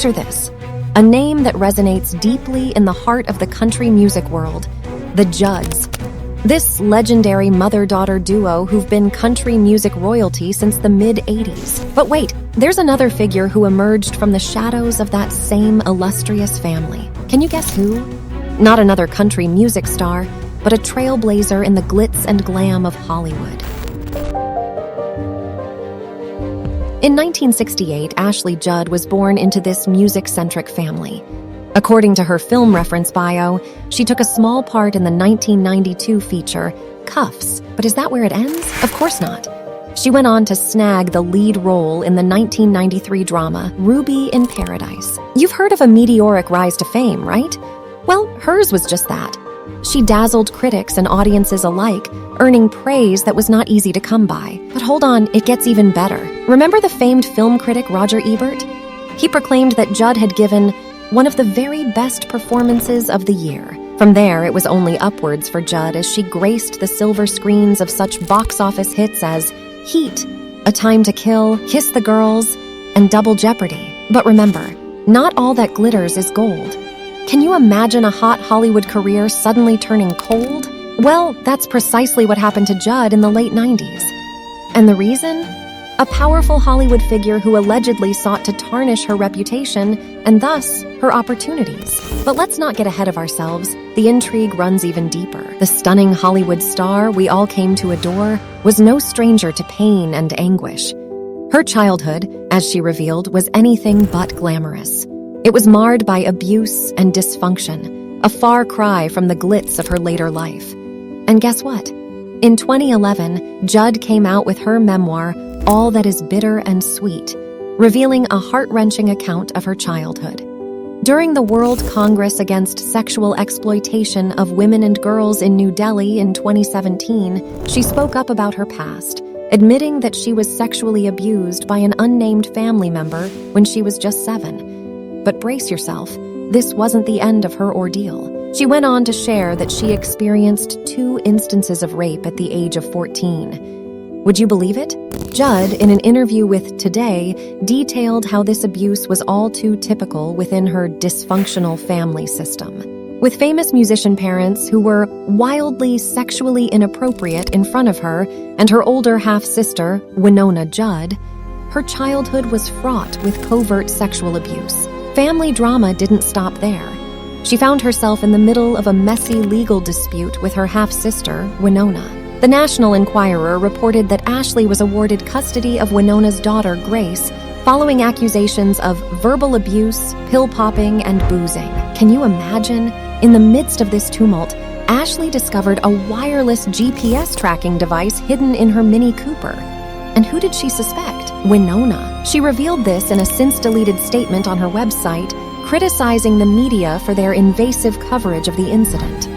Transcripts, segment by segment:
Picture this, a name that resonates deeply in the heart of the country music world, the Judds. This legendary mother-daughter duo who've been country music royalty since the mid-'80s. But wait, there's another figure who emerged from the shadows of that same illustrious family. Can you guess who? Not another country music star, but a trailblazer in the glitz and glam of Hollywood. In 1968, Ashley Judd was born into this music-centric family. According to her film reference bio, she took a small part in the 1992 feature, Cuffs. But is that where it ends? Of course not. She went on to snag the lead role in the 1993 drama, Ruby in Paradise. You've heard of a meteoric rise to fame, right? Well, hers was just that. She dazzled critics and audiences alike, earning praise that was not easy to come by. But hold on, it gets even better. Remember the famed film critic Roger Ebert? He proclaimed that Judd had given one of the very best performances of the year. From there, it was only upwards for Judd as she graced the silver screens of such box office hits as Heat, A Time to Kill, Kiss the Girls, and Double Jeopardy. But remember, not all that glitters is gold. Can you imagine a hot Hollywood career suddenly turning cold? Well, that's precisely what happened to Judd in the late 90s. And the reason? A powerful Hollywood figure who allegedly sought to tarnish her reputation and thus her opportunities. But let's not get ahead of ourselves. The intrigue runs even deeper. The stunning Hollywood star we all came to adore was no stranger to pain and anguish. Her childhood, as she revealed, was anything but glamorous. It was marred by abuse and dysfunction, a far cry from the glitz of her later life. And guess what? In 2011, Judd came out with her memoir, All That Is Bitter and Sweet, revealing a heart-wrenching account of her childhood. During the World Congress Against Sexual Exploitation of Women and Girls in New Delhi in 2017, she spoke up about her past, admitting that she was sexually abused by an unnamed family member when she was just 7. But brace yourself, this wasn't the end of her ordeal. She went on to share that she experienced 2 instances of rape at the age of 14. Would you believe it? Judd, in an interview with Today, detailed how this abuse was all too typical within her dysfunctional family system. With famous musician parents who were wildly sexually inappropriate in front of her and her older half-sister, Winona Judd, her childhood was fraught with covert sexual abuse. Family drama didn't stop there. She found herself in the middle of a messy legal dispute with her half-sister, Winona. The National Enquirer reported that Ashley was awarded custody of Winona's daughter, Grace, following accusations of verbal abuse, pill-popping, and boozing. Can you imagine? In the midst of this tumult, Ashley discovered a wireless GPS tracking device hidden in her Mini Cooper. And who did she suspect? Winona. She revealed this in a since-deleted statement on her website, criticizing the media for their invasive coverage of the incident.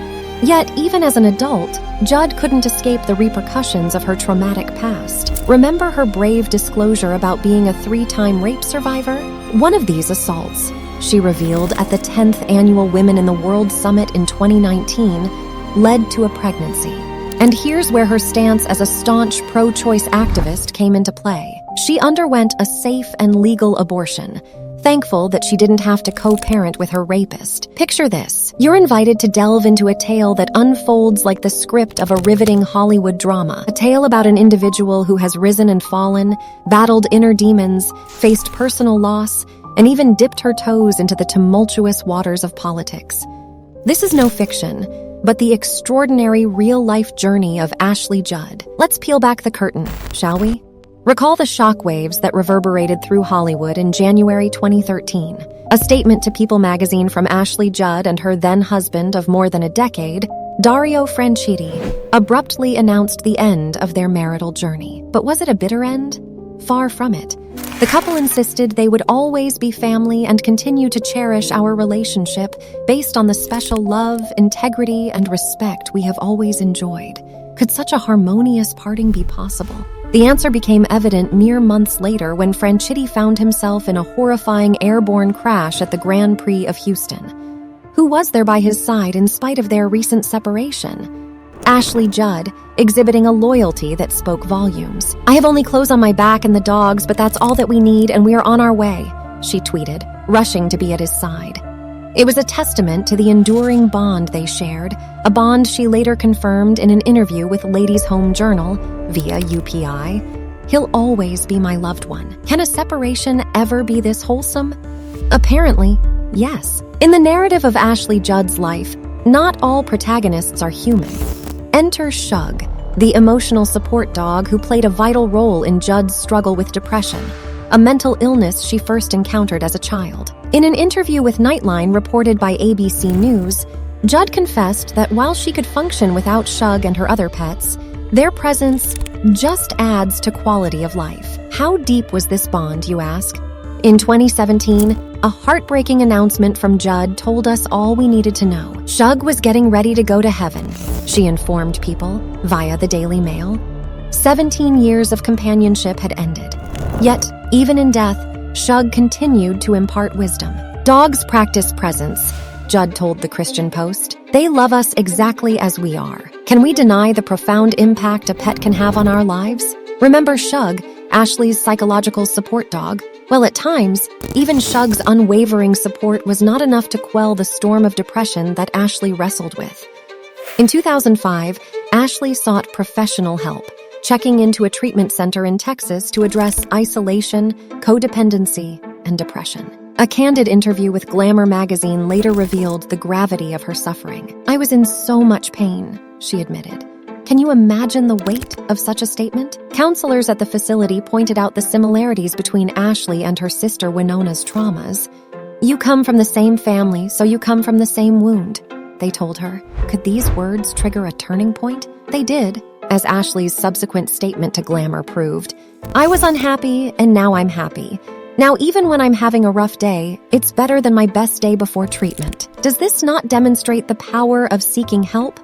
Yet, even as an adult, Judd couldn't escape the repercussions of her traumatic past. Remember her brave disclosure about being a 3-time rape survivor? One of these assaults, she revealed at the 10th Annual Women in the World Summit in 2019, led to a pregnancy. And here's where her stance as a staunch pro-choice activist came into play. She underwent a safe and legal abortion, thankful that she didn't have to co-parent with her rapist. Picture this. You're invited to delve into a tale that unfolds like the script of a riveting Hollywood drama. A tale about an individual who has risen and fallen, battled inner demons, faced personal loss, and even dipped her toes into the tumultuous waters of politics. This is no fiction, but the extraordinary real-life journey of Ashley Judd. Let's peel back the curtain, shall we? Recall the shockwaves that reverberated through Hollywood in January 2013. A statement to People magazine from Ashley Judd and her then-husband of more than a decade, Dario Franchitti, abruptly announced the end of their marital journey. But was it a bitter end? Far from it. The couple insisted they would always be family and continue to cherish our relationship based on the special love, integrity, and respect we have always enjoyed. Could such a harmonious parting be possible? The answer became evident mere months later when Franchitti found himself in a horrifying airborne crash at the Grand Prix of Houston. Who was there by his side in spite of their recent separation? Ashley Judd, exhibiting a loyalty that spoke volumes. "I have only clothes on my back and the dogs, but that's all that we need and we are on our way," she tweeted, rushing to be at his side. It was a testament to the enduring bond they shared, a bond she later confirmed in an interview with Ladies' Home Journal via UPI. He'll always be my loved one. Can a separation ever be this wholesome? Apparently, yes. In the narrative of Ashley Judd's life, not all protagonists are human. Enter Shug, the emotional support dog who played a vital role in Judd's struggle with depression, a mental illness she first encountered as a child. In an interview with Nightline reported by ABC News, Judd confessed that while she could function without Shug and her other pets, their presence just adds to quality of life. How deep was this bond, you ask? In 2017, a heartbreaking announcement from Judd told us all we needed to know. Shug was getting ready to go to heaven, she informed people via the Daily Mail. 17 years of companionship had ended. Yet, even in death, Shug continued to impart wisdom. Dogs practice presence, Judd told the Christian Post. They love us exactly as we are. Can we deny the profound impact a pet can have on our lives? Remember Shug, Ashley's psychological support dog? Well, at times, even Shug's unwavering support was not enough to quell the storm of depression that Ashley wrestled with. In 2005, Ashley sought professional help, checking into a treatment center in Texas to address isolation, codependency, and depression. A candid interview with Glamour magazine later revealed the gravity of her suffering. "I was in so much pain," she admitted. Can you imagine the weight of such a statement? Counselors at the facility pointed out the similarities between Ashley and her sister Winona's traumas. "You come from the same family, so you come from the same wound," they told her. Could these words trigger a turning point? They did, as Ashley's subsequent statement to Glamour proved. "I was unhappy, and now I'm happy. Now, even when I'm having a rough day, it's better than my best day before treatment." Does this not demonstrate the power of seeking help?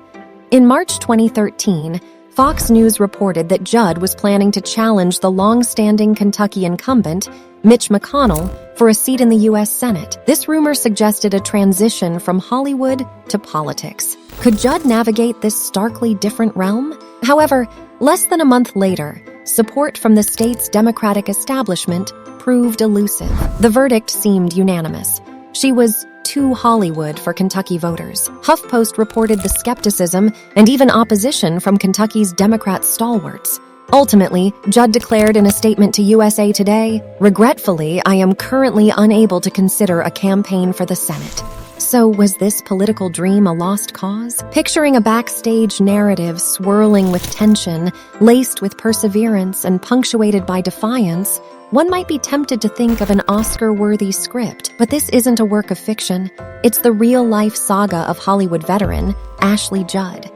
In March 2013, Fox News reported that Judd was planning to challenge the long-standing Kentucky incumbent, Mitch McConnell, for a seat in the U.S. Senate. This rumor suggested a transition from Hollywood to politics. Could Judd navigate this starkly different realm? However, less than a month later, support from the state's Democratic establishment proved elusive. The verdict seemed unanimous. She was too Hollywood for Kentucky voters. HuffPost reported the skepticism and even opposition from Kentucky's Democrat stalwarts. Ultimately, Judd declared in a statement to USA Today, "Regretfully, I am currently unable to consider a campaign for the Senate." So was this political dream a lost cause? Picturing a backstage narrative swirling with tension, laced with perseverance and punctuated by defiance, one might be tempted to think of an Oscar-worthy script, but this isn't a work of fiction. It's the real-life saga of Hollywood veteran Ashley Judd.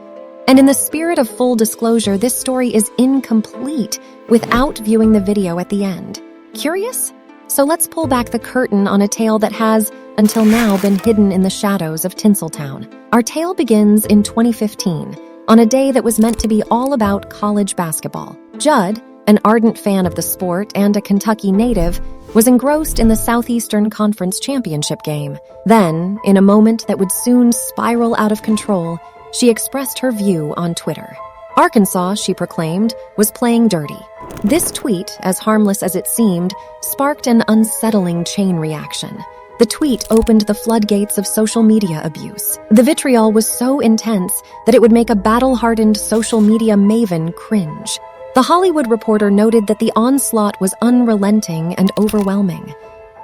And in the spirit of full disclosure, this story is incomplete without viewing the video at the end. Curious? So let's pull back the curtain on a tale that has, until now, been hidden in the shadows of Tinseltown. Our tale begins in 2015, on a day that was meant to be all about college basketball. Judd, an ardent fan of the sport and a Kentucky native, was engrossed in the Southeastern Conference Championship game. Then, in a moment that would soon spiral out of control, she expressed her view on Twitter. Arkansas, she proclaimed, was playing dirty. This tweet, as harmless as it seemed, sparked an unsettling chain reaction. The tweet opened the floodgates of social media abuse. The vitriol was so intense that it would make a battle-hardened social media maven cringe. The Hollywood Reporter noted that the onslaught was unrelenting and overwhelming.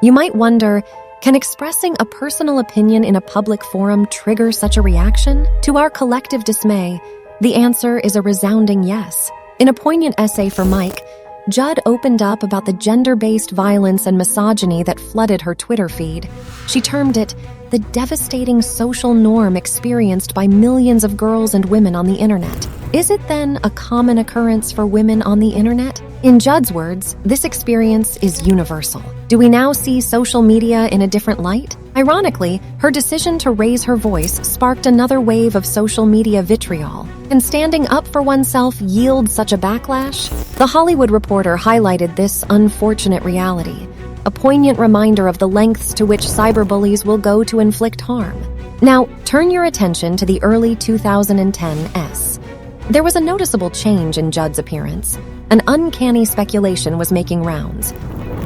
You might wonder, can expressing a personal opinion in a public forum trigger such a reaction? To our collective dismay, the answer is a resounding yes. In a poignant essay for Mike, Judd opened up about the gender-based violence and misogyny that flooded her Twitter feed. She termed it the devastating social norm experienced by millions of girls and women on the internet. Is it then a common occurrence for women on the internet? In Judd's words, this experience is universal. Do we now see social media in a different light? Ironically, her decision to raise her voice sparked another wave of social media vitriol. Can standing up for oneself yield such a backlash? The Hollywood Reporter highlighted this unfortunate reality, a poignant reminder of the lengths to which cyberbullies will go to inflict harm. Now, turn your attention to the early 2010s. There was a noticeable change in Judd's appearance. An uncanny speculation was making rounds.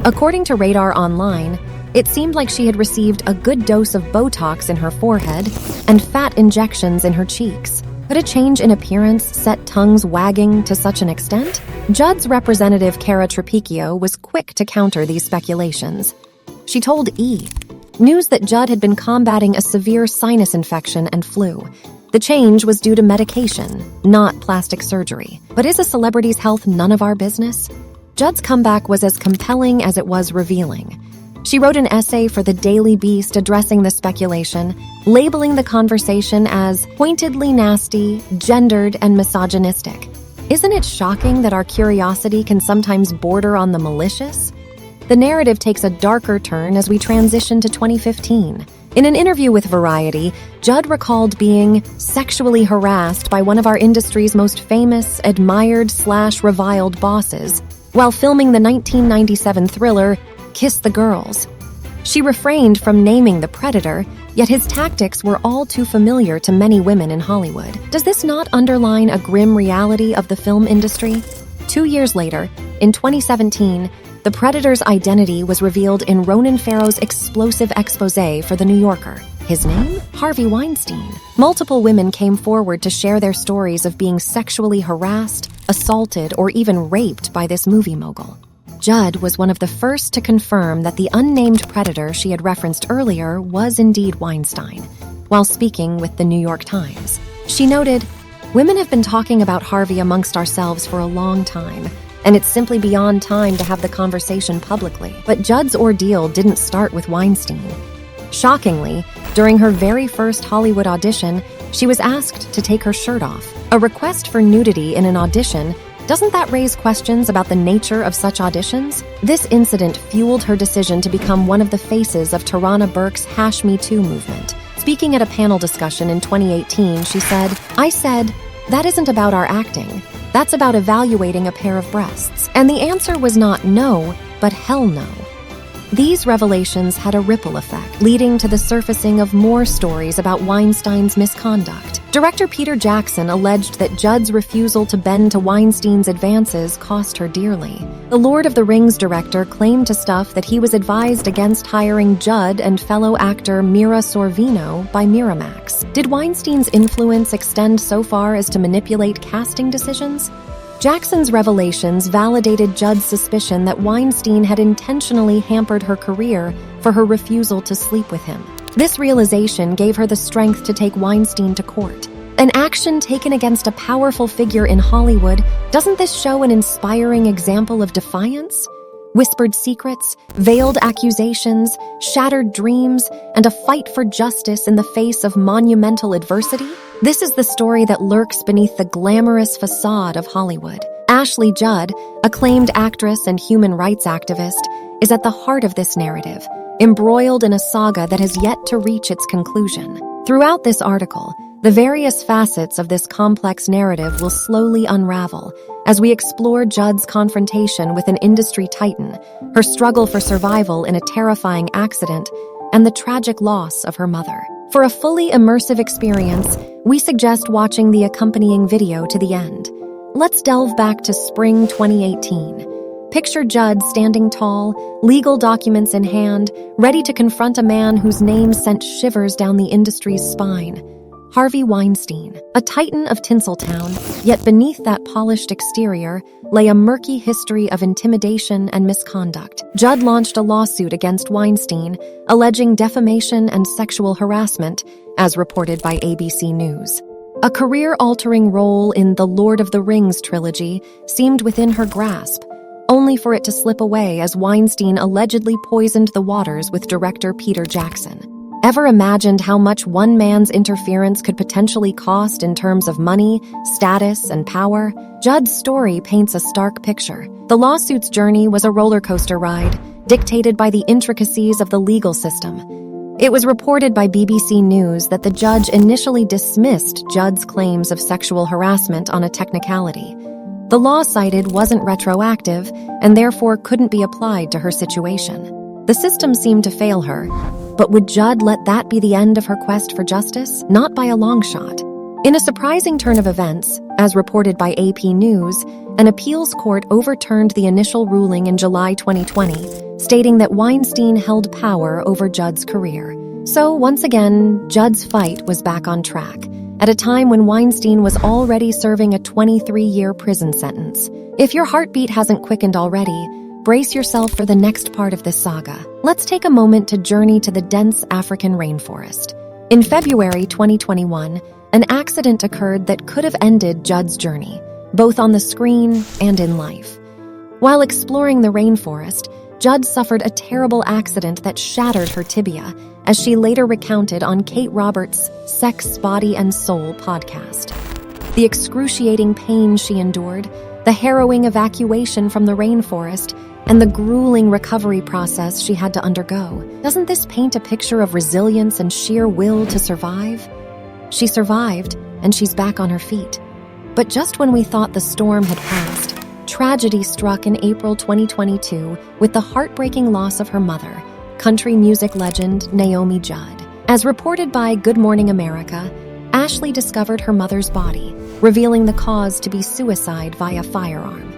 According to Radar Online, It seemed like she had received a good dose of Botox in her forehead and fat injections in her cheeks. Could a change in appearance set tongues wagging to such an extent? Judd's representative, Cara Trapicchio, was quick to counter these speculations. She told E! News that Judd had been combating a severe sinus infection and flu. The change was due to medication, not plastic surgery. But is a celebrity's health none of our business? Judd's comeback was as compelling as it was revealing. She wrote an essay for the Daily Beast addressing the speculation, labeling the conversation as pointedly nasty, gendered, and misogynistic. Isn't it shocking that our curiosity can sometimes border on the malicious? The narrative takes a darker turn as we transition to 2015. In an interview with Variety, Judd recalled being sexually harassed by one of our industry's most famous, admired/reviled bosses while filming the 1997 thriller Kiss the Girls. She refrained from naming the predator, yet his tactics were all too familiar to many women in Hollywood. Does this not underline a grim reality of the film industry? 2 years later, in 2017, the predator's identity was revealed in Ronan Farrow's explosive exposé for The New Yorker. His name? Harvey Weinstein. Multiple women came forward to share their stories of being sexually harassed, assaulted, or even raped by this movie mogul. Judd was one of the first to confirm that the unnamed predator she had referenced earlier was indeed Weinstein, while speaking with the New York Times. She noted, "Women have been talking about Harvey amongst ourselves for a long time, and it's simply beyond time to have the conversation publicly." But Judd's ordeal didn't start with Weinstein. Shockingly, during her very first Hollywood audition, she was asked to take her shirt off. A request for nudity in an audition, doesn't that raise questions about the nature of such auditions? This incident fueled her decision to become one of the faces of Tarana Burke's #MeToo movement. Speaking at a panel discussion in 2018, she said, "I said, that isn't about our acting. That's about evaluating a pair of breasts." And the answer was not no, but hell no. These revelations had a ripple effect, leading to the surfacing of more stories about Weinstein's misconduct. Director Peter Jackson alleged that Judd's refusal to bend to Weinstein's advances cost her dearly. The Lord of the Rings director claimed to Stuff that he was advised against hiring Judd and fellow actor Mira Sorvino by Miramax. Did Weinstein's influence extend so far as to manipulate casting decisions? Jackson's revelations validated Judd's suspicion that Weinstein had intentionally hampered her career for her refusal to sleep with him. This realization gave her the strength to take Weinstein to court. An action taken against a powerful figure in Hollywood, doesn't this show an inspiring example of defiance? Whispered secrets, veiled accusations, shattered dreams, and a fight for justice in the face of monumental adversity? This is the story that lurks beneath the glamorous facade of Hollywood. Ashley Judd, acclaimed actress and human rights activist, is at the heart of this narrative, embroiled in a saga that has yet to reach its conclusion. Throughout this article, the various facets of this complex narrative will slowly unravel as we explore Judd's confrontation with an industry titan, her struggle for survival in a terrifying accident, and the tragic loss of her mother. For a fully immersive experience, we suggest watching the accompanying video to the end. Let's delve back to spring 2018. Picture Judd standing tall, legal documents in hand, ready to confront a man whose name sent shivers down the industry's spine. Harvey Weinstein, a titan of Tinseltown, yet beneath that polished exterior lay a murky history of intimidation and misconduct. Judd launched a lawsuit against Weinstein, alleging defamation and sexual harassment, as reported by ABC News. A career-altering role in the Lord of the Rings trilogy seemed within her grasp, only for it to slip away as Weinstein allegedly poisoned the waters with director Peter Jackson. Ever imagined how much one man's interference could potentially cost in terms of money, status, and power? Judd's story paints a stark picture. The lawsuit's journey was a roller coaster ride, dictated by the intricacies of the legal system. It was reported by BBC News that the judge initially dismissed Judd's claims of sexual harassment on a technicality. The law cited wasn't retroactive and therefore couldn't be applied to her situation. The system seemed to fail her, but would Judd let that be the end of her quest for justice? Not by a long shot. In a surprising turn of events, as reported by AP News, an appeals court overturned the initial ruling in July 2020, stating that Weinstein held power over Judd's career. So once again, Judd's fight was back on track, at a time when Weinstein was already serving a 23-year prison sentence. If your heartbeat hasn't quickened already, brace yourself for the next part of this saga. Let's take a moment to journey to the dense African rainforest. In February 2021, an accident occurred that could have ended Judd's journey, both on the screen and in life. While exploring the rainforest, Judd suffered a terrible accident that shattered her tibia, as she later recounted on Kate Roberts' Sex, Body, and Soul podcast. The excruciating pain she endured, the harrowing evacuation from the rainforest, and the grueling recovery process she had to undergo. Doesn't this paint a picture of resilience and sheer will to survive? She survived, and she's back on her feet. But just when we thought the storm had passed, tragedy struck in April 2022 with the heartbreaking loss of her mother, country music legend Naomi Judd. As reported by Good Morning America, Ashley discovered her mother's body, revealing the cause to be suicide via firearm.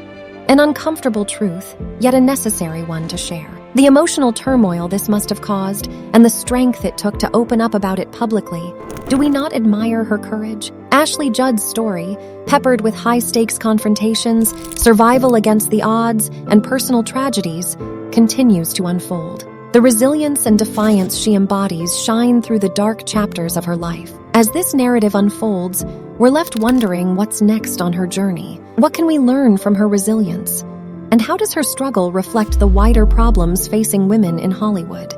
An uncomfortable truth, yet a necessary one to share. The emotional turmoil this must have caused, and the strength it took to open up about it publicly. Do we not admire her courage? Ashley Judd's story, peppered with high-stakes confrontations, survival against the odds, and personal tragedies, continues to unfold. The resilience and defiance she embodies shine through the dark chapters of her life. As this narrative unfolds, we're left wondering what's next on her journey. What can we learn from her resilience? And how does her struggle reflect the wider problems facing women in Hollywood?